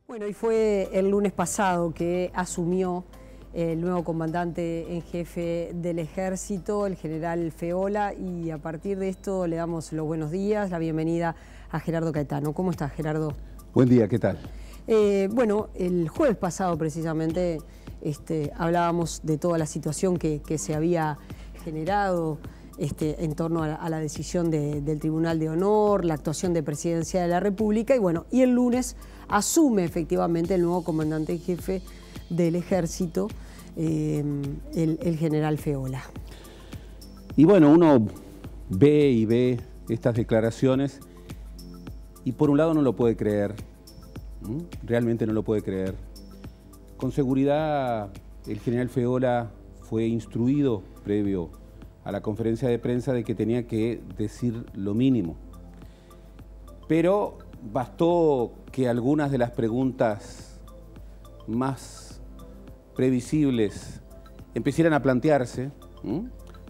Bueno, y fue el lunes pasado que asumió el nuevo comandante en jefe del Ejército, el general Feola, y a partir de esto le damos los buenos días, la bienvenida a Gerardo Caetano. ¿Cómo estás, Gerardo? Buen día, ¿qué tal? Bueno, el jueves pasado precisamente hablábamos de toda la situación que se había generado en torno a la decisión del Tribunal de Honor, la actuación de Presidencia de la República, y bueno, y el lunes asume efectivamente el nuevo comandante en jefe del Ejército, el general Feola. Y bueno, uno ve estas declaraciones y por un lado no lo puede creer, realmente no lo puede creer. Con seguridad el general Feola fue instruido previo a la conferencia de prensa de que tenía que decir lo mínimo. Pero bastó que algunas de las preguntas más previsibles empezaran a plantearse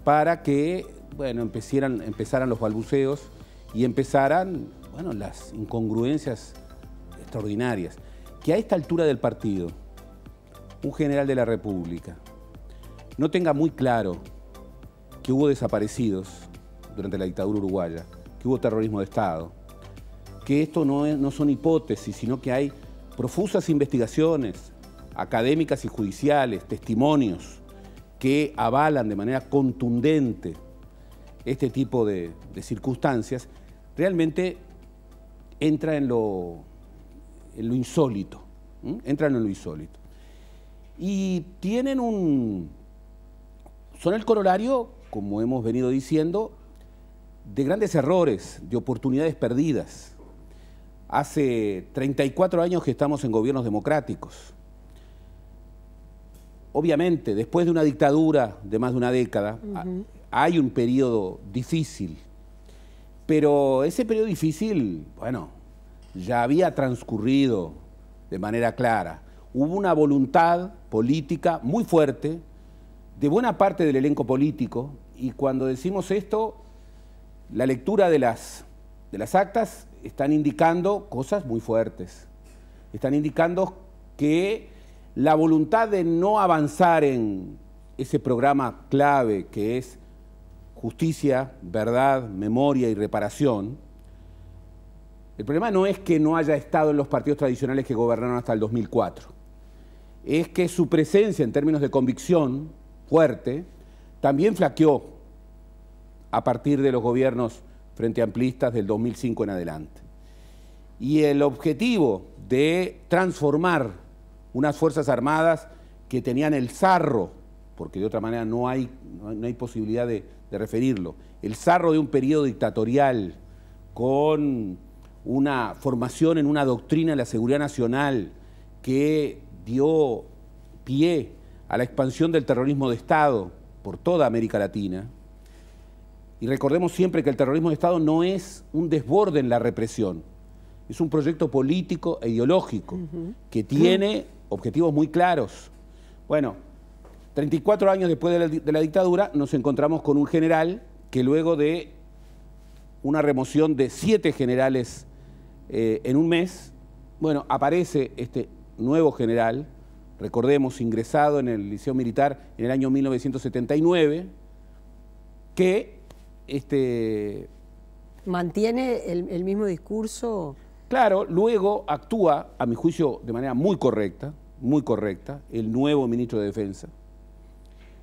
para que, bueno, empezaran los balbuceos y empezaran, bueno, las incongruencias extraordinarias. Que a esta altura del partido, un general de la República no tenga muy claro que hubo desaparecidos durante la dictadura uruguaya, que hubo terrorismo de Estado, que esto no son hipótesis, sino que hay profusas investigaciones académicas y judiciales, testimonios que avalan de manera contundente este tipo de circunstancias, realmente entra en lo insólito, entran en lo insólito. Y son el corolario, como hemos venido diciendo, de grandes errores, de oportunidades perdidas. Hace 34 años que estamos en gobiernos democráticos. Obviamente, después de una dictadura de más de una década, hay un periodo difícil, pero ese periodo difícil, bueno, ya había transcurrido de manera clara. Hubo una voluntad política muy fuerte de buena parte del elenco político, y cuando decimos esto, la lectura de las actas están indicando cosas muy fuertes. Están indicando que la voluntad de no avanzar en ese programa clave que es justicia, verdad, memoria y reparación. El problema no es que no haya estado en los partidos tradicionales que gobernaron hasta el 2004. Es que su presencia en términos de convicción fuerte también flaqueó a partir de los gobiernos frente amplistas del 2005 en adelante. Y el objetivo de transformar unas Fuerzas Armadas que tenían el sarro, porque de otra manera no hay posibilidad de referirlo, el sarro de un periodo dictatorial con una formación en una doctrina de la seguridad nacional que dio pie a la expansión del terrorismo de Estado por toda América Latina. Y recordemos siempre que el terrorismo de Estado no es un desborde en la represión, es un proyecto político e ideológico que tiene objetivos muy claros. Bueno, 34 años después de la dictadura nos encontramos con un general que luego de una remoción de 7 generales en un mes, bueno, aparece este nuevo general, recordemos, ingresado en el Liceo Militar en el año 1979, que mantiene el mismo discurso. Claro, luego actúa, a mi juicio, de manera muy correcta, el nuevo ministro de Defensa.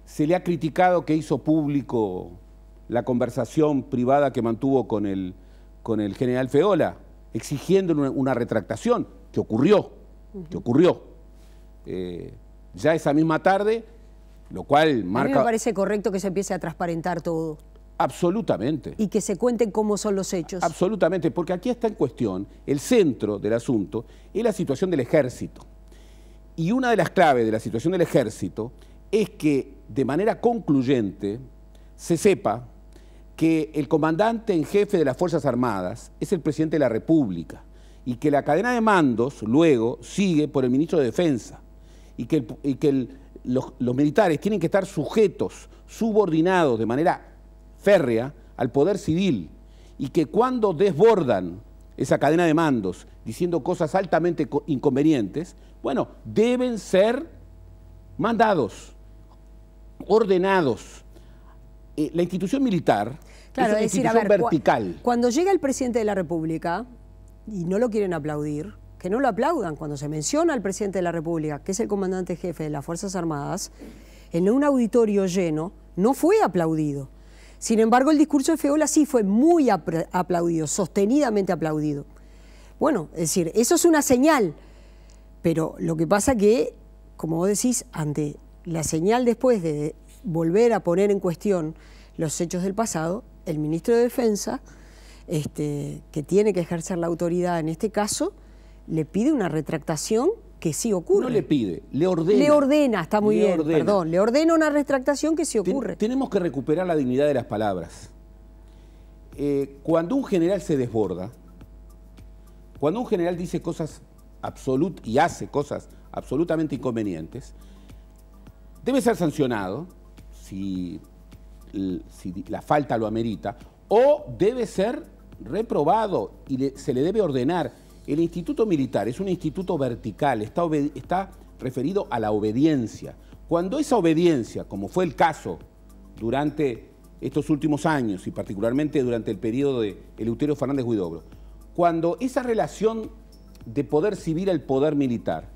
Se le ha criticado que hizo público la conversación privada que mantuvo con el general Feola, exigiendo una retractación, que ocurrió. Ya esa misma tarde, lo cual marca... A mí me parece correcto que se empiece a transparentar todo. Absolutamente. Y que se cuenten cómo son los hechos. Absolutamente, porque aquí está en cuestión, el centro del asunto es la situación del Ejército. Y una de las claves de la situación del Ejército es que de manera concluyente se sepa que el comandante en jefe de las Fuerzas Armadas es el presidente de la República y que la cadena de mandos luego sigue por el ministro de Defensa y que los militares tienen que estar sujetos, subordinados de manera férrea al poder civil, y que cuando desbordan esa cadena de mandos, diciendo cosas altamente inconvenientes, bueno, deben ser mandados, ordenados. La institución militar claro, es una institución vertical. Cuando llega el presidente de la República y no lo quieren aplaudir, que no lo aplaudan. Cuando se menciona al presidente de la República, que es el comandante jefe de las Fuerzas Armadas, en un auditorio lleno no fue aplaudido. Sin embargo, el discurso de Feola sí fue muy aplaudido, sostenidamente aplaudido. Bueno, es decir, eso es una señal, pero lo que pasa que, como vos decís, ante la señal después de volver a poner en cuestión los hechos del pasado, el ministro de Defensa, que tiene que ejercer la autoridad en este caso, le pide una retractación que sí ocurre. No le pide, le ordena. Le ordena, está muy bien, perdón. Le ordena una retractación que sí ocurre. Tenemos que recuperar la dignidad de las palabras. Cuando un general se desborda, cuando un general dice cosas y hace cosas absolutamente inconvenientes, debe ser sancionado, si la falta lo amerita, o debe ser reprobado y se le debe ordenar. El instituto militar es un instituto vertical, está referido a la obediencia. Cuando esa obediencia, como fue el caso durante estos últimos años y particularmente durante el periodo de Eleuterio Fernández Huidobro, cuando esa relación de poder civil al poder militar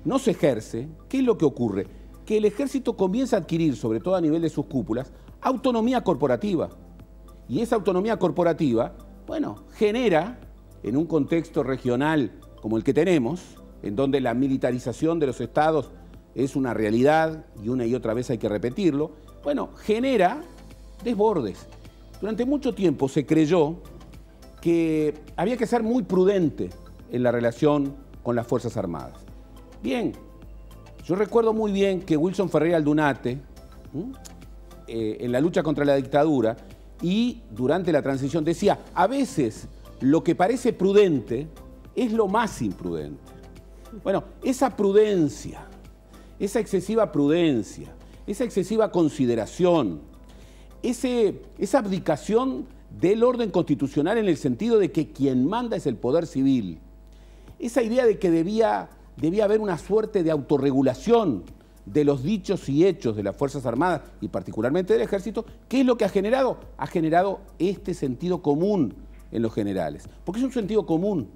no se ejerce, ¿qué es lo que ocurre? Que el ejército comienza a adquirir, sobre todo a nivel de sus cúpulas, autonomía corporativa. Y esa autonomía corporativa, bueno, genera, en un contexto regional como el que tenemos, en donde la militarización de los estados es una realidad y una y otra vez hay que repetirlo, bueno, genera desbordes. Durante mucho tiempo se creyó que había que ser muy prudente en la relación con las Fuerzas Armadas. Bien, yo recuerdo muy bien que Wilson Ferreira Aldunate, en la lucha contra la dictadura y durante la transición, decía, a veces lo que parece prudente es lo más imprudente. Bueno, esa prudencia, esa excesiva prudencia, esa excesiva consideración, esa abdicación del orden constitucional en el sentido de que quien manda es el poder civil, esa idea de que debía haber una suerte de autorregulación de los dichos y hechos de las Fuerzas Armadas y particularmente del Ejército, ¿qué es lo que ha generado? Ha generado este sentido común en los generales. Porque es un sentido común.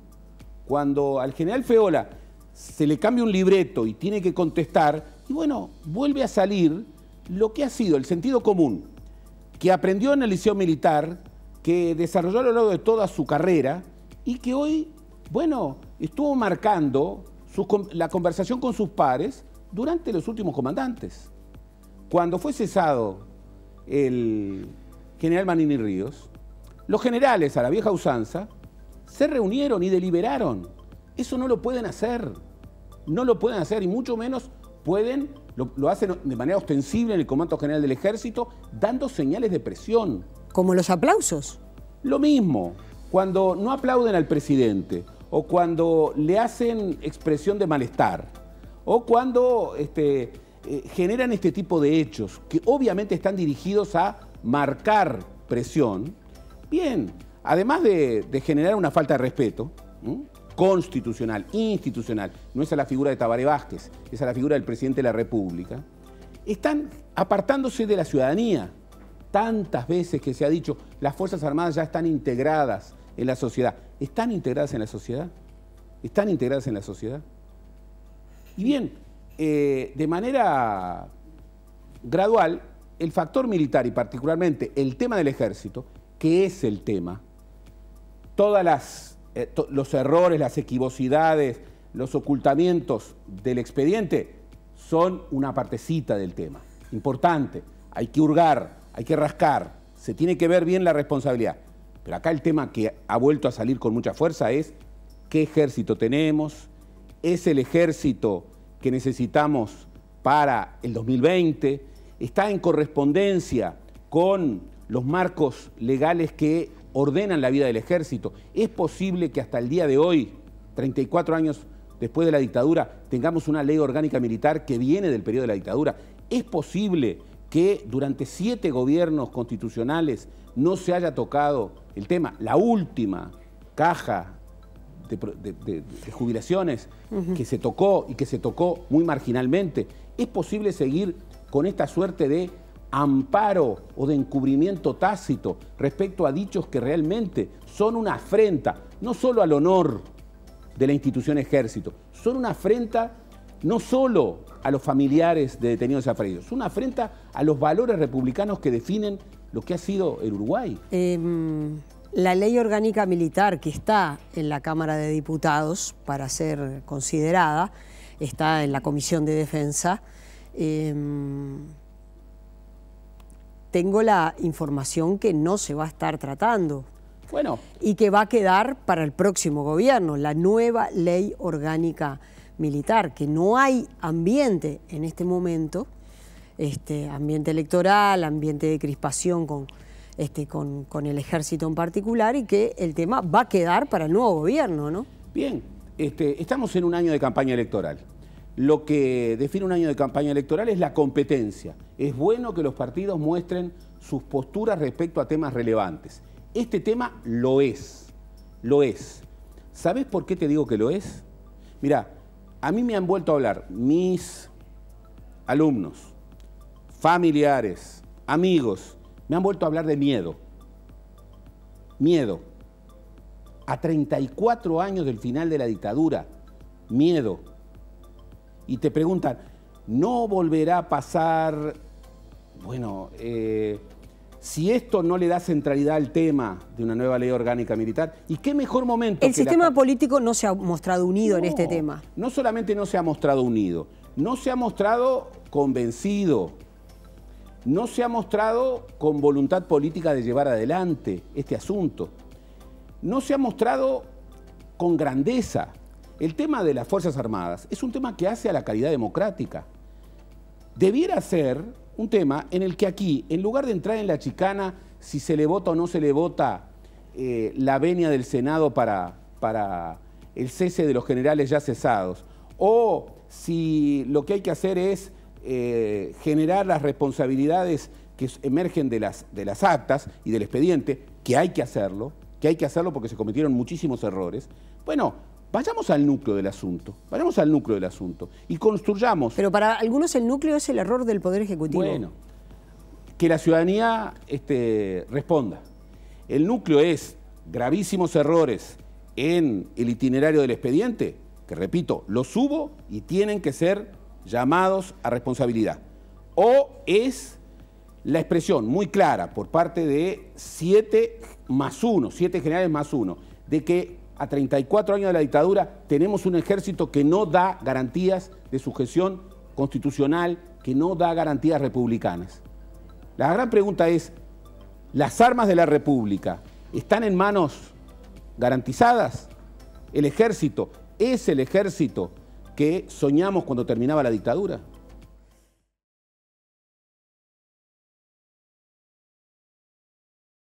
Cuando al general Feola se le cambia un libreto y tiene que contestar, y bueno, vuelve a salir lo que ha sido el sentido común, que aprendió en el Liceo Militar, que desarrolló a lo largo de toda su carrera y que hoy, bueno, estuvo marcando la conversación con sus pares durante los últimos comandantes. Cuando fue cesado el general Manini Ríos, los generales, a la vieja usanza, se reunieron y deliberaron. Eso no lo pueden hacer. No lo pueden hacer y mucho menos lo hacen de manera ostensible en el Comando General del Ejército, dando señales de presión. Como los aplausos. Lo mismo, cuando no aplauden al presidente o cuando le hacen expresión de malestar o cuando generan este tipo de hechos que obviamente están dirigidos a marcar presión. Bien, además de generar una falta de respeto constitucional, institucional, no es a la figura de Tabaré Vázquez, es a la figura del presidente de la República, están apartándose de la ciudadanía. Tantas veces que se ha dicho, las Fuerzas Armadas ya están integradas en la sociedad. ¿Están integradas en la sociedad? ¿Están integradas en la sociedad? Y bien, de manera gradual, el factor militar y particularmente el tema del Ejército, que es el tema, los errores, las equivocidades, los ocultamientos del expediente son una partecita del tema. Importante, hay que hurgar, hay que rascar, se tiene que ver bien la responsabilidad. Pero acá el tema que ha vuelto a salir con mucha fuerza es qué ejército tenemos, es el ejército que necesitamos para el 2020, está en correspondencia con los marcos legales que ordenan la vida del ejército. Es posible que hasta el día de hoy, 34 años después de la dictadura, tengamos una ley orgánica militar que viene del periodo de la dictadura. Es posible que durante 7 gobiernos constitucionales no se haya tocado el tema. La última caja de jubilaciones que se tocó y que se tocó muy marginalmente. ¿Es posible seguir con esta suerte de amparo o de encubrimiento tácito respecto a dichos que realmente son una afrenta, no solo al honor de la institución Ejército, son una afrenta no solo a los familiares de detenidos desaparecidos, es una afrenta a los valores republicanos que definen lo que ha sido el Uruguay? La ley orgánica militar que está en la Cámara de Diputados para ser considerada, está en la Comisión de Defensa. Tengo la información que no se va a estar tratando. Bueno. Y que va a quedar para el próximo gobierno, la nueva ley orgánica militar, que no hay ambiente en este momento, ambiente electoral, ambiente de crispación con el Ejército en particular, y que el tema va a quedar para el nuevo gobierno, ¿no? Bien, estamos en un año de campaña electoral. Lo que define un año de campaña electoral es la competencia. Es bueno que los partidos muestren sus posturas respecto a temas relevantes. Este tema lo es, lo es. ¿Sabés por qué te digo que lo es? Mirá, a mí me han vuelto a hablar mis alumnos, familiares, amigos, me han vuelto a hablar de miedo. Miedo. A 34 años del final de la dictadura, miedo. Y te preguntan, ¿no volverá a pasar? Bueno, si esto no le da centralidad al tema de una nueva ley orgánica militar, ¿y qué mejor momento? El sistema político no se ha mostrado unido en este tema. No solamente no se ha mostrado unido, no se ha mostrado convencido, no se ha mostrado con voluntad política de llevar adelante este asunto, no se ha mostrado con grandeza. El tema de las Fuerzas Armadas es un tema que hace a la calidad democrática. Debiera ser un tema en el que aquí, en lugar de entrar en la chicana, si se le vota o no se le vota la venia del Senado para el cese de los generales ya cesados, o si lo que hay que hacer es generar las responsabilidades que emergen de las actas y del expediente, que hay que hacerlo porque se cometieron muchísimos errores. Bueno, vayamos al núcleo del asunto, y construyamos. Pero para algunos el núcleo es el error del Poder Ejecutivo. Bueno, que la ciudadanía responda. El núcleo es gravísimos errores en el itinerario del expediente, que repito, los hubo y tienen que ser llamados a responsabilidad. O es la expresión muy clara por parte de 7 generales más 1, de que a 34 años de la dictadura tenemos un ejército que no da garantías de sujeción constitucional, que no da garantías republicanas. La gran pregunta es, ¿las armas de la República están en manos garantizadas? ¿El ejército es el ejército que soñamos cuando terminaba la dictadura?